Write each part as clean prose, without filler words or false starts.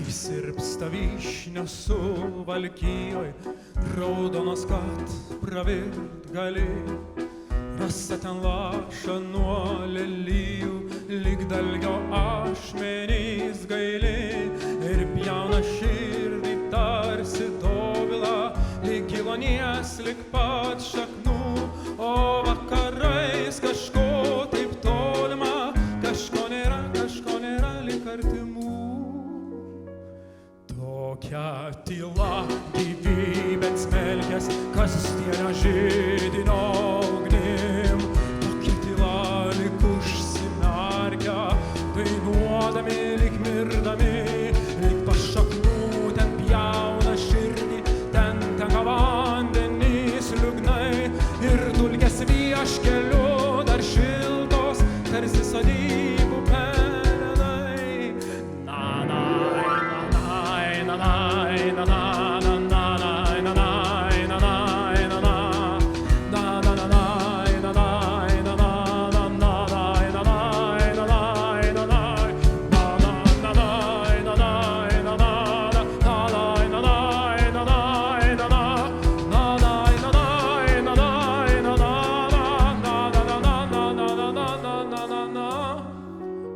Kai sirpsta vyšnios Suvalkijoj, raudonos, kad pravirt gali. Rasa ten laša nuo lelijų, lyg dalgio ašmenys gaili. Ir pjauna širdį tarsi dovila, lyg gilonies, lyg pat šaknų. O vakarais kažko taip tolima, kažko nėra lyg artimų. Tokia tyla gyvybėn smelkės, kasdienio židinio ugnim. Tokia tyla lyg užsimerkia, dainuodami lyg mirdami. Lyg pašaknų ten pjauna širdį, ten tenka vandenys liūgnai. Ir dulkės vieškeliu dar šiltos, tarsi sodybų pelenai.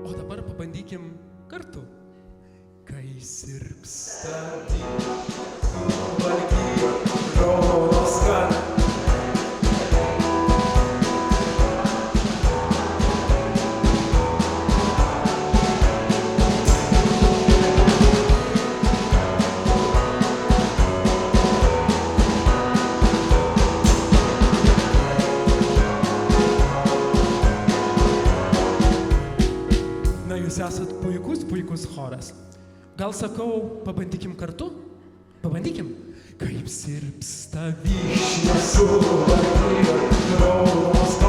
O dabar pabandykim kartu. Kai sirpsta Suvalkijoj, raudonos, kad Na, jūs esat puikus choras. Gal sakau, pabandykim kartu? Pabandykim. Kaip sirpsta vyšnios Suvalkijoj, raudonos,